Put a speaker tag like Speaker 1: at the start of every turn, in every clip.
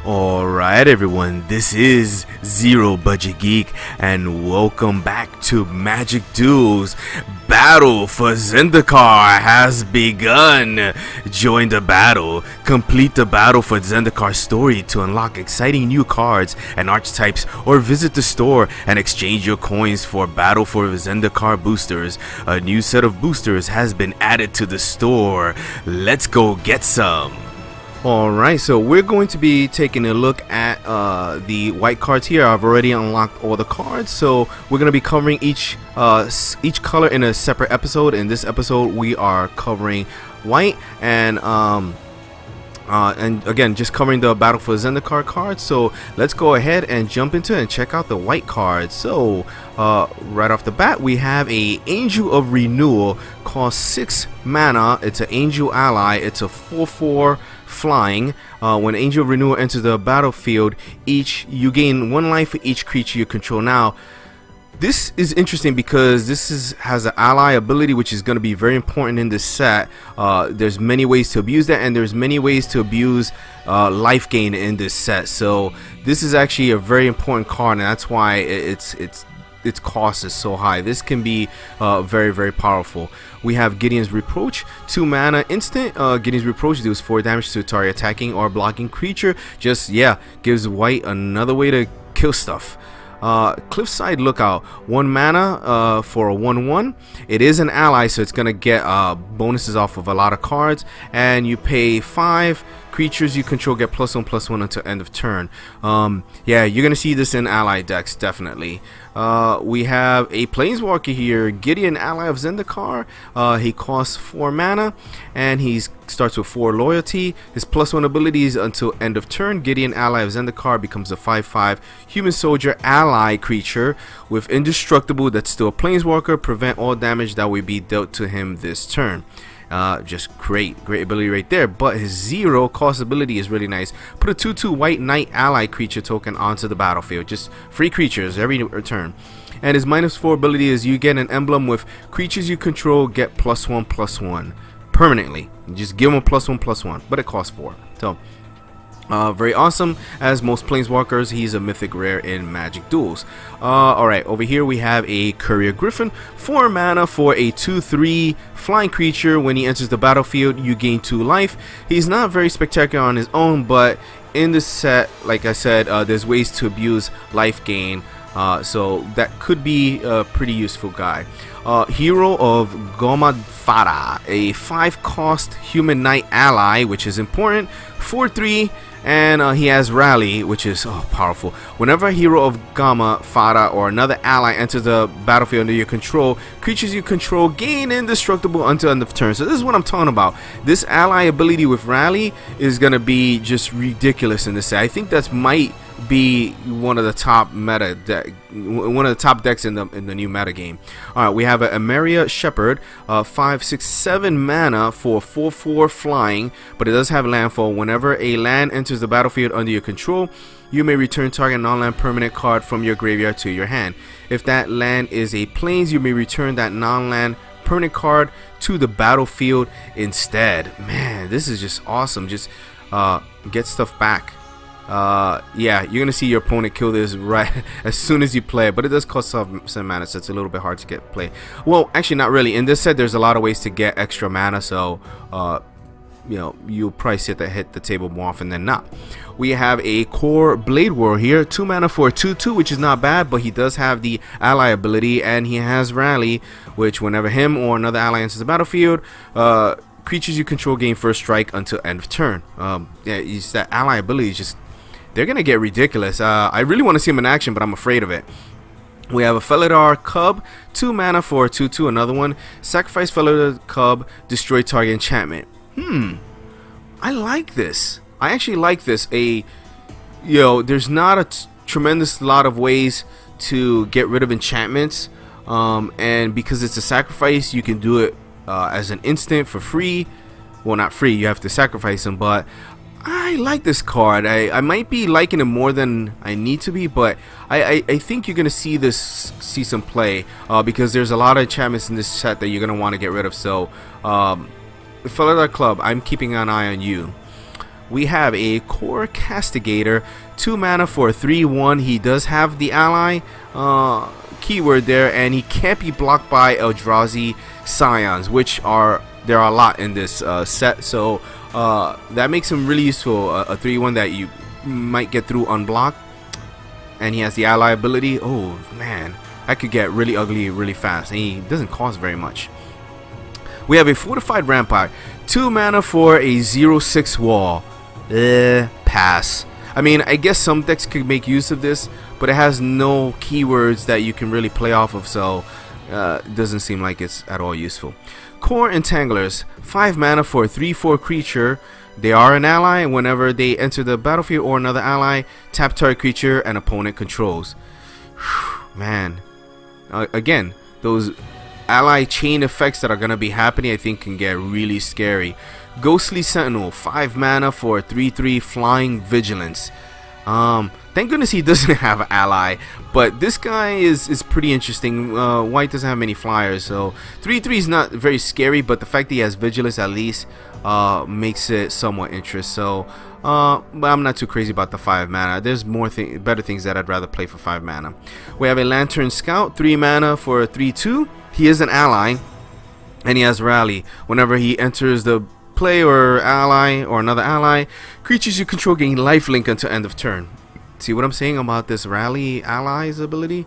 Speaker 1: Alright everyone, this is Zero Budget Geek and welcome back to Magic Duels. Battle for Zendikar has begun. Join the battle, complete the Battle for Zendikar story to unlock exciting new cards and archetypes, or visit the store and exchange your coins for Battle for Zendikar boosters. A new set of boosters has been added to the store. Let's go get some. Alright, so we're going to be taking a look at the white cards here. I've already unlocked all the cards, so we're going to be covering each color in a separate episode. In this episode, we are covering white and again, just covering the Battle for Zendikar cards. So let's go ahead and jump into it and check out the white cards. So right off the bat, we have a Angel of Renewal, costs 6 mana. It's an Angel ally. It's a 4/4 flying. When Angel of Renewal enters the battlefield, you gain 1 life for each creature you control. Now, this is interesting because this has an ally ability, which is going to be very important in this set. There's many ways to abuse that, and there's many ways to abuse life gain in this set. So this is actually a very important card, and that's why its cost is so high. This can be very, very powerful. We have Gideon's Reproach, 2 mana instant. Gideon's Reproach deals 4 damage to a target attacking or blocking creature. Just, yeah, gives white another way to kill stuff. Cliffside Lookout, 1 mana for a 1/1. It is an ally, so it's gonna get bonuses off of a lot of cards, and you pay 5. Creatures you control get +1/+1 until end of turn. Yeah, you're gonna see this in ally decks, definitely. We have a Planeswalker here, Gideon, ally of Zendikar. He costs 4 mana, and he starts with 4 loyalty. His +1 abilities until end of turn. Gideon, ally of Zendikar, becomes a 5/5 human soldier ally creature with indestructible that's still a Planeswalker. Prevent all damage that will be dealt to him this turn. Just great ability right there. But his 0 cost ability is really nice. Put a 2/2 white knight ally creature token onto the battlefield. Just free creatures every turn. And his -4 ability is you get an emblem with creatures you control get +1/+1 permanently. You just give him a +1/+1, but it costs 4. So very awesome. As most Planeswalkers, he's a mythic rare in Magic Duels. Alright, over here we have a Courier Griffin, 4 mana for a 2/3 flying creature. When he enters the battlefield, you gain 2 life. He's not very spectacular on his own, but in this set, like I said, there's ways to abuse life gain. So that could be a pretty useful guy. Hero of Gomadfara, a 5-cost human knight ally, which is important. 4/3, and he has Rally, which is powerful. Whenever a hero of Gomadfara or another ally enters the battlefield under your control, creatures you control gain indestructible until end of turn. So this is what I'm talking about. This ally ability with Rally is gonna be just ridiculous in this set. I think that might be one of the top decks in the new meta game. Alright, we have a Emeria Shepherd, 5, 6, 7 mana for 4/4 flying, but it does have landfall. Whenever a land enters the battlefield under your control, you may return target non-land permanent card from your graveyard to your hand. If that land is a plains, you may return that non-land permanent card to the battlefield instead. Man, this is just awesome. Just get stuff back. Yeah, you're gonna see your opponent kill this right as soon as you play it, but it does cost some mana, so it's a little bit hard to get play. Well, actually not really. In this set there's a lot of ways to get extra mana, so you know, you'll probably see that hit the table more often than not. We have a Core Blade War here, 2 mana for a 2/2, which is not bad, but he does have the ally ability, and he has Rally, which whenever him or another ally enters the battlefield, creatures you control gain first strike until end of turn. Yeah, that ally ability is just, they're gonna get ridiculous. I really want to see him in action, but I'm afraid of it. We have a Felidar Cub, 2 mana for a 2/2, another one. Sacrifice Felidar Cub, destroy target enchantment. I like this. I actually like this. There's not a tremendous lot of ways to get rid of enchantments, and because it's a sacrifice, you can do it as an instant for free. Well, not free, you have to sacrifice them, but I like this card. I might be liking it more than I need to be, but I think you're gonna see some play because there's a lot of enchantments in this set that you're gonna want to get rid of. So Felidar Club, I'm keeping an eye on you. we have a Core Castigator, 2 mana for a 3/1. He does have the ally keyword there, and he can't be blocked by Eldrazi Scions, which there are a lot in this set. So that makes him really useful. A 3/1 that you might get through unblocked, and he has the ally ability. Oh man, that could get really ugly really fast, and he doesn't cost very much. We have a Fortified Rampart, 2 mana for a 0/6 wall. Pass. I mean, I guess some decks could make use of this, but it has no keywords that you can really play off of, so it doesn't seem like it's at all useful. Core Entanglers, 5 mana for a 3/4 creature. They are an ally. Whenever they enter the battlefield or another ally, tap target creature an opponent controls. Man, again, those ally chain effects that are going to be happening, I think, can get really scary. Ghostly Sentinel, 5 mana for 3/3 flying vigilance. Thank goodness he doesn't have an ally, but this guy is pretty interesting. White doesn't have many flyers, so 3/3 is not very scary, but the fact that he has vigilance at least makes it somewhat interesting. So but I'm not too crazy about the 5 mana. There's better things that I'd rather play for 5 mana. We have a Lantern Scout, 3 mana for a 3/2. He is an ally, and he has Rally. Whenever he enters the play or ally or another ally, creatures you control gain lifelink until end of turn. See what I'm saying about this Rally allies ability?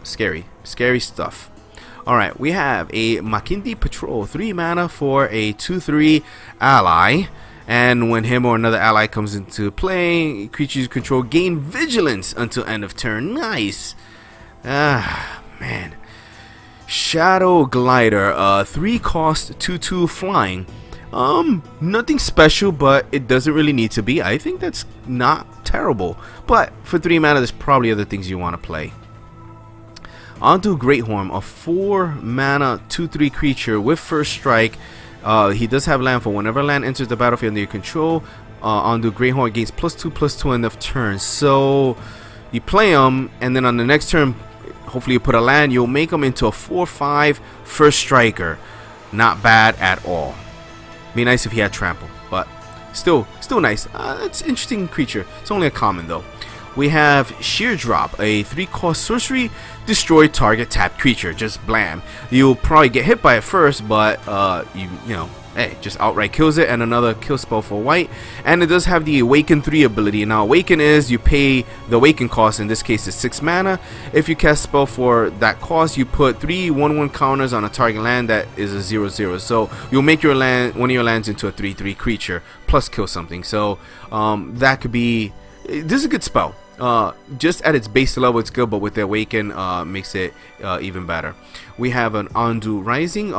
Speaker 1: Scary stuff. Alright, we have a Makindi Patrol, 3 mana for a 2/3 ally, and when him or another ally comes into play, creatures you control gain vigilance until end of turn. Nice. Man. Shadow Glider, 3 cost 2/2 flying. Nothing special, but it doesn't really need to be. I think that's not terrible, but for 3 mana there's probably other things you want to play. Onto Greathorn, a 4 mana 2/3 creature with first strike. He does have landfall. Whenever land enters the battlefield under your control, Onto Greathorn gains +2/+2 end of turn. So you play him, and then on the next turn, hopefully you put a land, you'll make him into a 4/5 first striker. Not bad at all. Be nice if he had trample, but still nice. It's an interesting creature. It's only a common though. We have Sheer Drop, a 3 cost sorcery, destroy target tapped creature. Just blam. You'll probably get hit by it first, but you know, hey, just outright kills it, and another kill spell for white. And it does have the Awaken 3 ability. Now Awaken is you pay the Awaken cost, in this case is 6 mana. If you cast spell for that cost, you put 3 1/1 counters on a target land that is a 0/0. So you'll make your land, one of your lands, into a 3/3 creature plus kill something. So that could be, this is a good spell. Just at its base level it's good, but with the Awaken makes it even better. We have an Ondu Rising,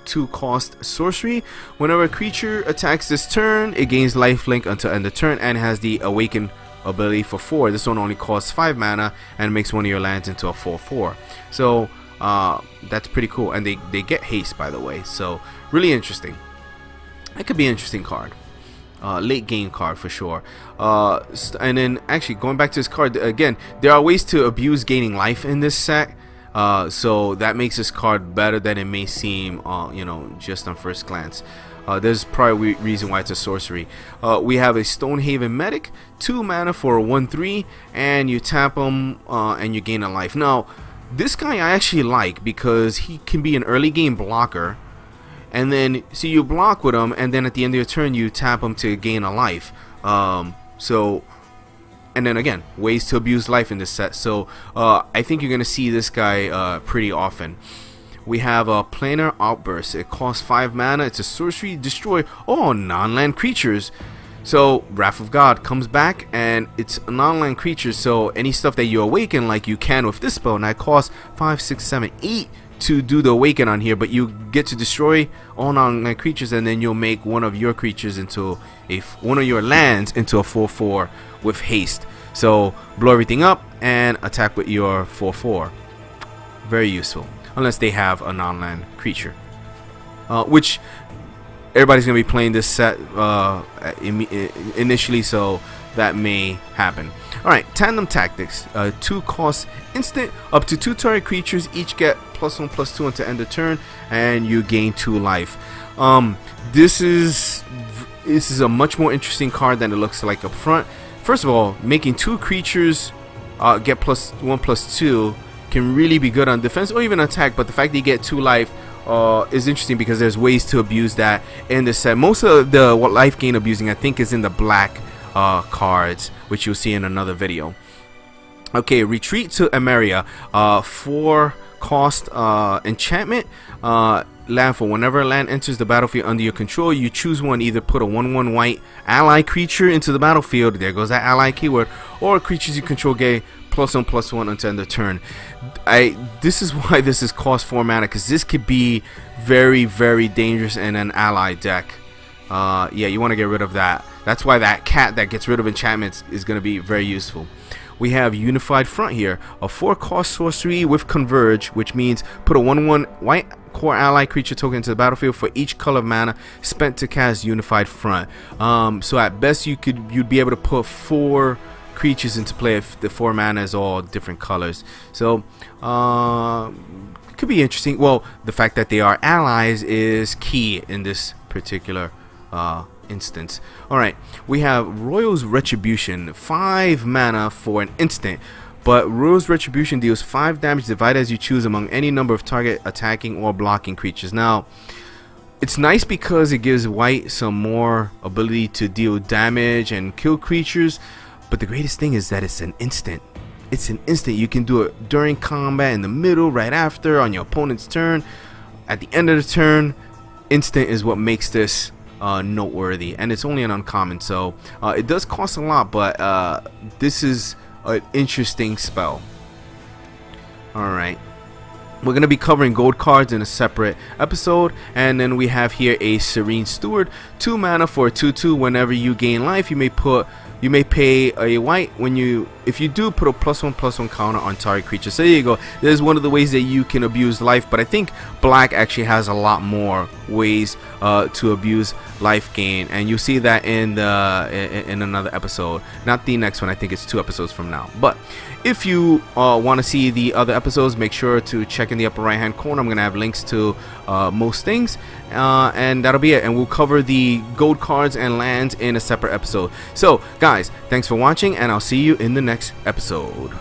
Speaker 1: 2 cost sorcery. Whenever a creature attacks this turn, it gains lifelink until end of turn, and has the Awaken ability for 4. This one only costs 5 mana and makes one of your lands into a 4/4. So that's pretty cool, and they get haste, by the way, so really interesting. That could be an interesting card. Late game card for sure. And then actually going back to this card again, there are ways to abuse gaining life in this set. So that makes this card better than it may seem, you know, just on first glance. There's probably a reason why it's a sorcery. We have a Stonehaven Medic, 2 mana for a 1/3, and you tap him and you gain a life. Now, this guy I actually like because he can be an early game blocker, and then so you block with him, and then at the end of your turn you tap him to gain a life. And then again, ways to abuse life in this set. So I think you're gonna see this guy pretty often. We have a Planar Outburst. It costs 5 mana. It's a sorcery. Destroy all non-land creatures. So Wrath of God comes back, and it's a non-land creature. So any stuff that you awaken, like you can with this spell, and that costs 5, 6, 7, 8 to do the awaken on here. But you get to destroy all non-land creatures, and then you'll make one of your creatures into one of your lands into a 4/4 with haste. So blow everything up and attack with your 4/4. Very useful. Unless they have a non-land creature, which everybody's gonna be playing this set initially, so that may happen. Alright, Tandem Tactics, 2 cost instant. Up to 2 target creatures each get +1/+2 until end of turn, and you gain 2 life. This is this is a much more interesting card than it looks like up front. First of all, making 2 creatures get +1/+2 can really be good on defense or even attack, but the fact that you get 2 life is interesting because there's ways to abuse that in the set. Most of the life gain abusing, I think, is in the black cards, which you'll see in another video. Okay, Retreat to Emeria, 4 cost enchantment. Landfall. Whenever a land enters the battlefield under your control, you choose one. Either put a 1/1 white ally creature into the battlefield. There goes that ally keyword. Or creatures you control get +1/+1 until end of turn. This is why this is cost 4 mana, because this could be very, very dangerous in an ally deck. Yeah, you want to get rid of that. That's why that cat that gets rid of enchantments is going to be very useful. We have Unified Front here, a 4 cost sorcery with Converge, which means put a 1/1 white core ally creature token into the battlefield for each color of mana spent to cast Unified Front. So at best you'd be able to put 4 creatures into play if the 4 mana is all different colors. So it could be interesting. Well, the fact that they are allies is key in this particular instance. Alright, we have Royal's Retribution, 5 mana for an instant, but Royal's Retribution deals 5 damage divided as you choose among any number of target attacking or blocking creatures. Now, it's nice because it gives white some more ability to deal damage and kill creatures, but the greatest thing is that it's an instant. It's an instant. You can do it during combat, in the middle, right after, on your opponent's turn, at the end of the turn. Instant is what makes this noteworthy, and it's only an uncommon, so it does cost a lot, but this is an interesting spell. Alright, we're going to be covering gold cards in a separate episode, and then we have here a Serene Steward, 2 mana for a 2/2. Whenever you gain life, you may pay a white. If you do, put a +1/+1 counter on target creature. So there you go. There's one of the ways that you can abuse life, but I think black actually has a lot more ways to abuse life gain, and you'll see that in another episode. Not the next one. I think it's 2 episodes from now. But if you want to see the other episodes, make sure to check in the upper right hand corner. I'm gonna have links to most things, and that'll be it. And we'll cover the gold cards and lands in a separate episode. So guys, thanks for watching, and I'll see you in the next episode.